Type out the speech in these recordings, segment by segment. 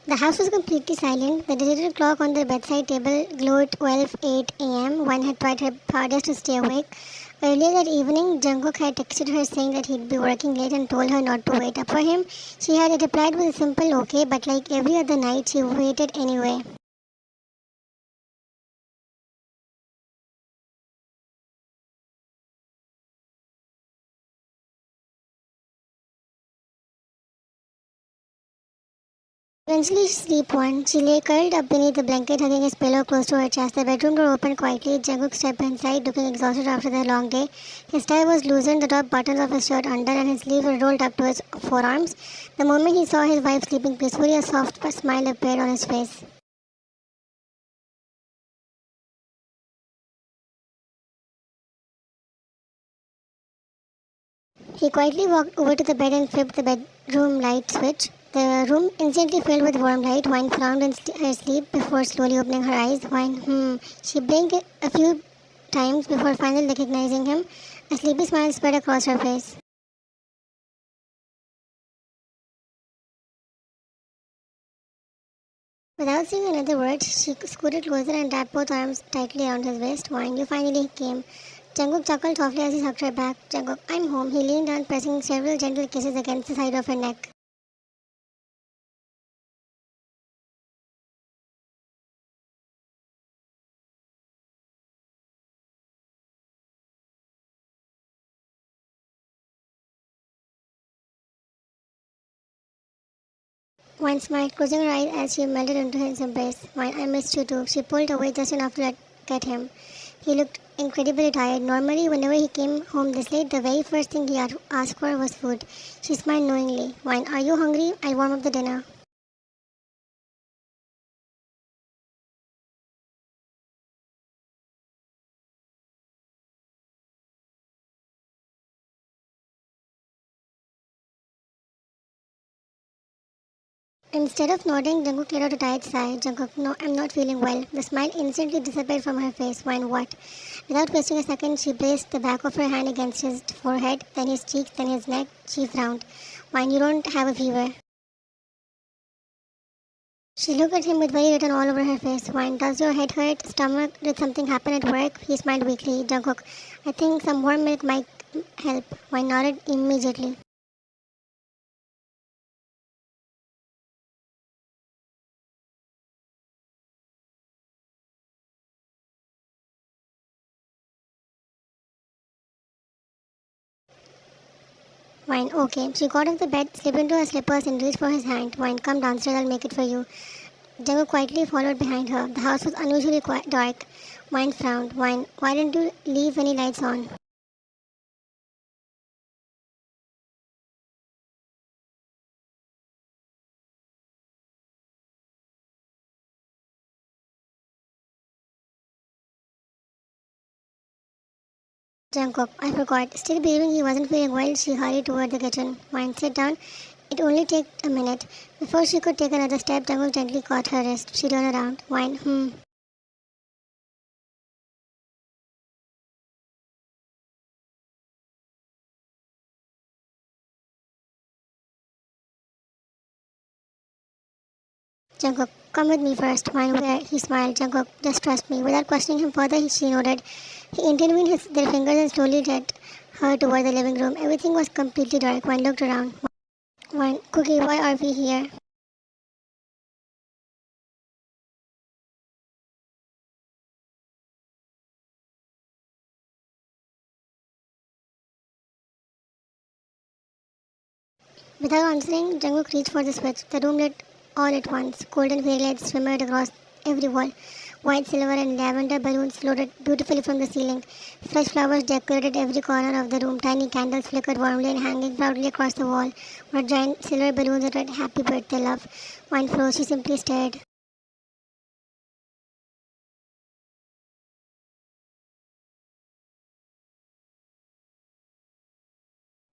The house was completely silent. The digital clock on the bedside table glowed 12:08 a.m. One had tried her hardest to stay awake. Earlier that evening, Jungkook had texted her saying that he'd be working late and told her not to wait up for him. She had replied with a simple okay, but like every other night, she waited anyway. Eventually, sleep won. She lay curled up beneath the blanket, hugging his pillow close to her chest. The bedroom door opened quietly. Jungkook stepped inside, looking exhausted after the long day. His tie was loosened, the top buttons of his shirt undone, and his sleeves were rolled up to his forearms. The moment he saw his wife sleeping peacefully, a soft smile appeared on his face. He quietly walked over to the bed and flipped the bedroom light switch. The room instantly filled with warm light. Wine frowned in her sleep before slowly opening her eyes. Wine. She blinked a few times before finally recognizing him. A sleepy smile spread across her face. Without saying another word, she scooted closer and wrapped both arms tightly around his waist. Wine, you finally came. Jungkook chuckled softly as he hugged her back. Jungkook, I'm home. He leaned down, pressing several gentle kisses against the side of her neck. Wine smiled, closing her eyes as she melted into his embrace. Wine, I missed you too. She pulled away just enough to get him. He looked incredibly tired. Normally, whenever he came home this late, the very first thing he asked for was food. She smiled knowingly. Wine, are you hungry? I'll warm up the dinner. Instead of nodding, Jungkook let out a tired sigh. Jungkook, no, I'm not feeling well. The smile instantly disappeared from her face. Wine, what? Without wasting a second, she placed the back of her hand against his forehead, then his cheeks, then his neck. She frowned. Wine, you don't have a fever. She looked at him with worry written all over her face. Wine, does your head hurt? Stomach? Did something happen at work? He smiled weakly. Jungkook, I think some warm milk might help. Wine nodded immediately. Wine, okay. She got off the bed, slipped into her slippers, and reached for his hand. Wine, come downstairs, I'll make it for you. Jungkook quietly followed behind her. The house was unusually dark. Wine frowned. Wine, why didn't you leave any lights on? Jungkook, I forgot. Still believing he wasn't feeling well, she hurried toward the kitchen. Wine, sit down. It only took a minute. Before she could take another step, Jungkook gently caught her wrist. She turned around. Wine. Jungkook, come with me first. Wine, where? He smiled. Jungkook, just trust me. Without questioning him further, she nodded. He intervened their fingers and slowly led her toward the living room. Everything was completely dark. Wine looked around. Wine, Cookie, why are we here? Without answering, Jungkook reached for the switch. The room lit all at once. Golden fairy lights shimmered across every wall. White, silver, and lavender balloons floated beautifully from the ceiling. Fresh flowers decorated every corner of the room. Tiny candles flickered warmly and hanging proudly across the wall were giant silver balloons that read Happy Birthday, Love. Wine froze. She simply stared.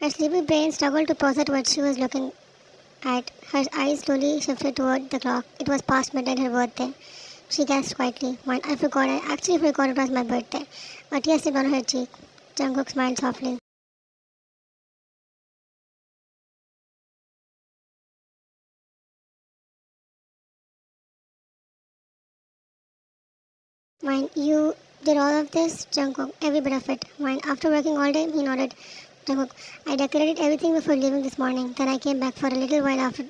Her sleepy brain struggled to process what she was looking at. Her eyes slowly shifted toward the clock. It was past midnight, her birthday. She gasped quietly. Wine, I forgot. I actually forgot it was my birthday. A tear slipped on her cheek. Jungkook smiled softly. Mine, you did all of this? Jungkook, every bit of it. Mine, after working all day, he nodded. Jungkook, I decorated everything before leaving this morning. Then I came back for a little while after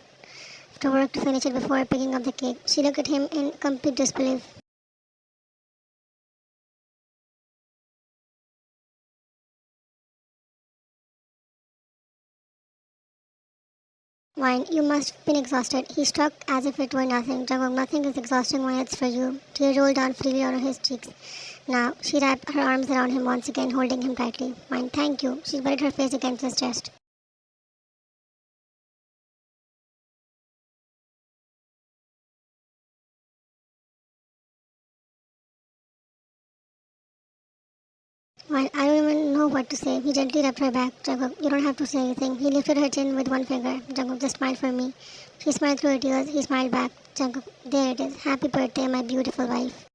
work to finish it before picking up the cake. She looked at him in complete disbelief. Mine, you must have been exhausted. He struck as if it were nothing. Jungkook, nothing is exhausting when it's for you. Tears rolled down freely on his cheeks. Now, she wrapped her arms around him once again, holding him tightly. Mine, thank you. She buried her face against his chest. Mine, I don't even know what to say. He gently rubbed her back. Jungkook, you don't have to say anything. He lifted her chin with one finger. Jungkook, just smile for me. She smiled through her tears. He smiled back. Jungkook, there it is. Happy birthday, my beautiful wife.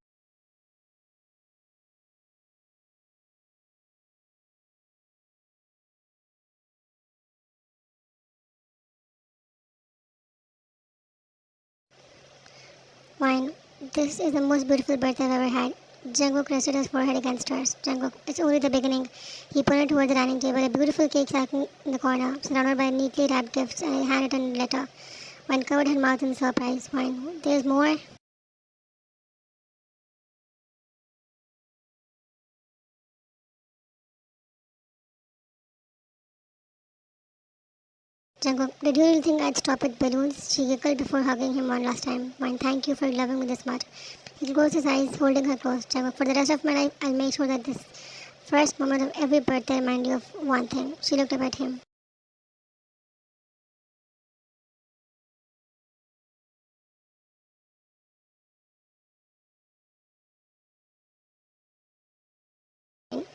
Mine, this is the most beautiful birthday I've ever had. Jungkook rested his forehead against hers. Jungkook, it's only the beginning. He pointed toward the dining table, a beautiful cake sat in the corner, surrounded by neatly wrapped gifts and a handwritten letter. Mine covered her mouth in surprise. Mine, there's more? Jungkook, did you really think I'd stop at balloons? She giggled before hugging him one last time. Mine, thank you for loving me this much. He closed his eyes, holding her close. Jungkook, for the rest of my life, I'll make sure that this first moment of every birthday remind you of one thing. She looked up at him.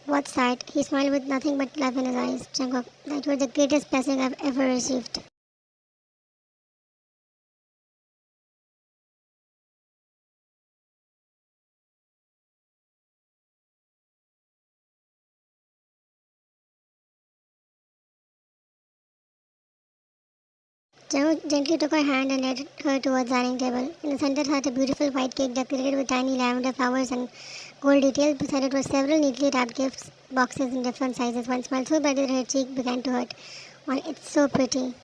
What's that? He smiled with nothing but love in his eyes. Jungkook, that was the greatest blessing I've ever received. Jungkook gently took her hand and led her towards the dining table. In the center sat a beautiful white cake decorated with tiny lavender flowers and gold details. Beside it were several neatly wrapped gifts boxes in different sizes. One smiled so brightly that her cheek began to hurt. One, it's so pretty.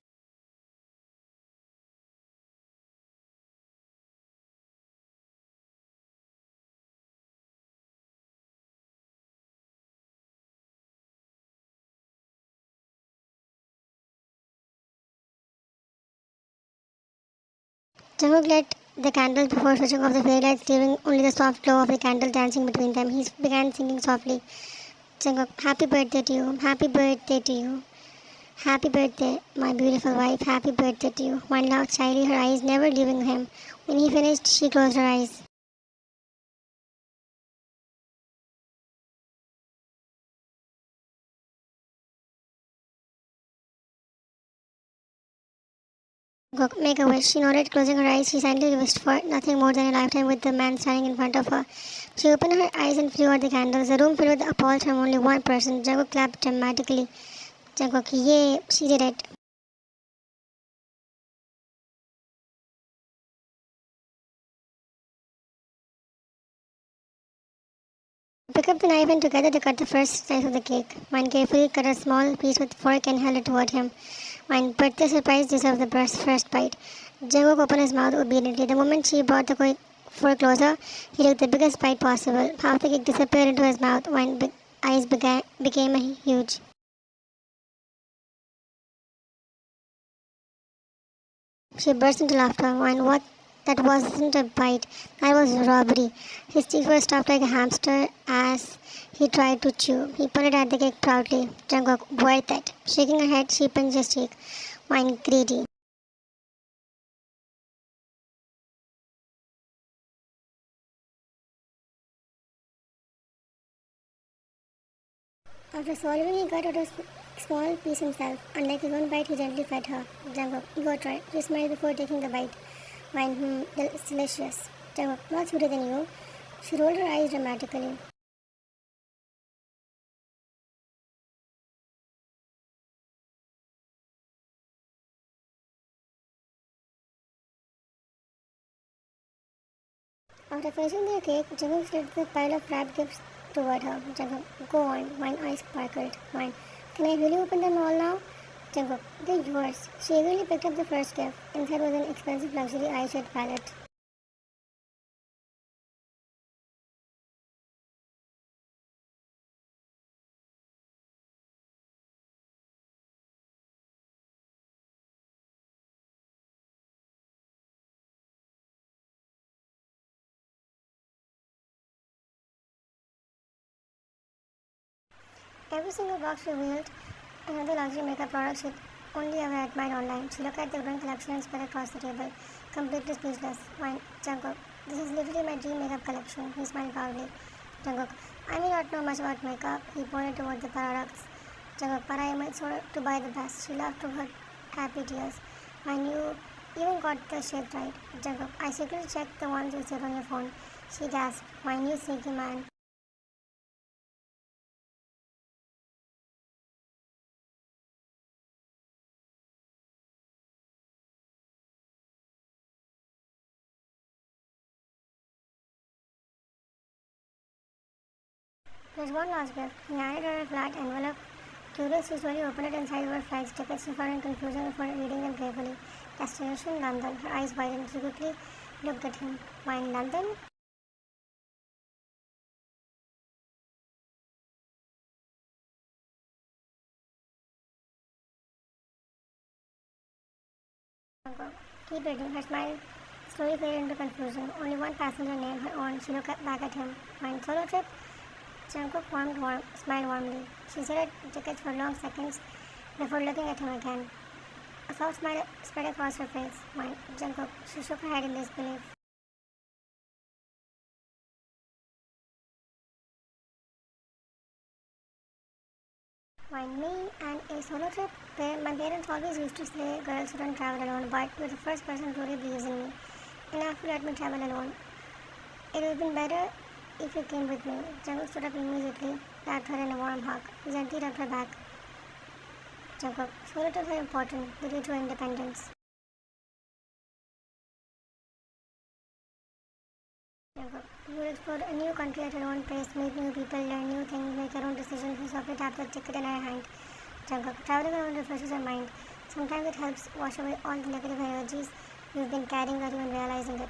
Jungkook lit the candles before switching off the fairy lights, leaving only the soft glow of the candle dancing between them. He began singing softly. Jungkook, happy birthday to you, happy birthday to you. Happy birthday, my beautiful wife. Happy birthday to you. One laughed shyly, her eyes never leaving him. When he finished, she closed her eyes. Go make a wish. She nodded, closing her eyes. She silently wished for nothing more than a lifetime with the man standing in front of her. She opened her eyes and flew out the candles. The room filled with applause from only one person. Jungkook clapped dramatically. Jungkook, yay, she did it. Pick up the knife and together they cut the first slice of the cake. Mine carefully cut a small piece with a fork and held it toward him. Mine, but the surprise deserved the first bite. Jungkook opened his mouth obediently. The moment she brought the fork closer, he took the biggest bite possible. Half the cake disappeared into his mouth. Mine's big eyes became huge. She burst into laughter. Mine, what? That wasn't a bite. That was robbery. His teeth were stuffed like a hamster as he tried to chew. He pointed at the cake proudly. Jungkook, worth it. Shaking her head, she pinched his cheek. Mine, greedy. After swallowing, he cut out a small piece himself. Unlike his own bite, he gently fed her. Jungkook, go try. She smiled before taking the bite. Mine, it's delicious. Jungkook, not sweeter than you. She rolled her eyes dramatically. After finishing their cake, Jungkook slid the pile of wrapped gifts toward her. Jungkook, go on. Mine eyes sparkled. Mine, can I really open them all now? Jungkook, they're yours. She eagerly picked up the first gift. Inside was an expensive luxury eyeshade palette. Every single box revealed another luxury makeup product she'd only ever admired online. She looked at the growing collection and spread across the table, completely speechless. Mine, Jungkook, this is literally my dream makeup collection. He smiled proudly. Jungkook, I may not know much about makeup. He pointed toward the products. Jungkook, but I am sure to buy the best. She laughed through her happy tears. Mine, you even got the shades right. Jungkook, I secretly checked the ones you saved on your phone. She gasped. Mine, you sneaky man. There's one last gift. He handed her a flat envelope. Curious, she slowly opened it. Inside were flights tickets. She found in confusion before reading them carefully. Destination London. Her eyes widened. She quickly looked at him. Mine, London? Keep reading. Her smile slowly faded into confusion. Only one passenger name, her own. She looked back at him. Mine, solo trip? Jungkook smiled warmly. She stared at tickets for long seconds before looking at him again. A soft smile spread across her face. Mine, Jungkook. She shook her head in disbelief. Mine, me and a solo trip. My parents always used to say girls shouldn't travel alone, but you're the first person who really believes in me. Enough to let me travel alone. It would have been better if you came with me. Jungkook stood up immediately, wrapped her in a warm hug. He gently rubbed her back. Jungkook, solo trips are important. They lead to independence. Jungkook, you will explore a new country at your own pace, meet new people, learn new things, make your own decisions. He softly tapped the ticket in her hand. Jungkook, traveling alone refreshes your mind. Sometimes it helps wash away all the negative energies you've been carrying without even realizing it.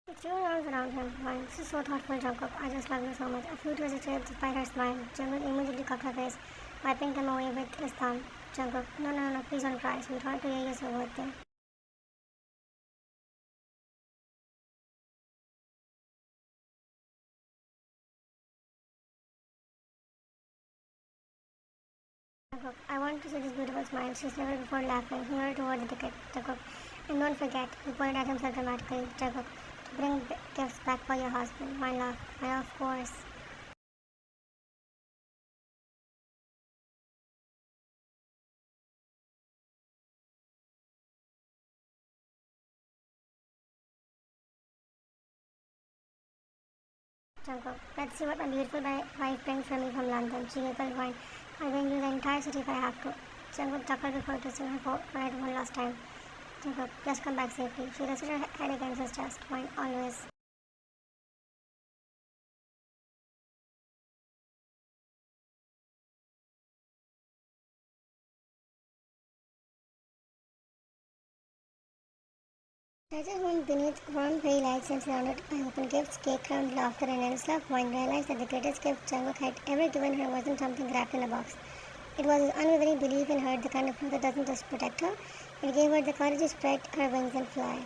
She threw her arms around him. Mine, this is so thoughtful, Jungkook. I just love you so much. A few tears escaped despite her smile. Jungkook immediately cupped her face, wiping them away with his thumb. Jungkook, no, please don't cry, sweetheart. Today is your birthday. Jungkook, I want to see this beautiful smile. She sniffled before laughing. He hurried toward the ticket. Jungkook, and don't forget, he pointed at himself dramatically. Jungkook, to bring gifts back for your husband. My love, of course. Jungkook, let's see what my beautiful wife brings for me from London. She giggled, wine. I'll bring you the entire city if I have to. Jungkook chuckled before kissing her forehead one last time. Jungkook, just come back safely. She rested her head against his chest. Wine, always. Treasure home beneath warm fairy lights and surrounded by open gifts, cake crowned laughter and endless love, Wine realized that the greatest gift Jungkook had ever given her wasn't something wrapped in a box. It was his unwavering belief in her, the kind of love that doesn't just protect her, it gave her the courage to spread her wings and fly.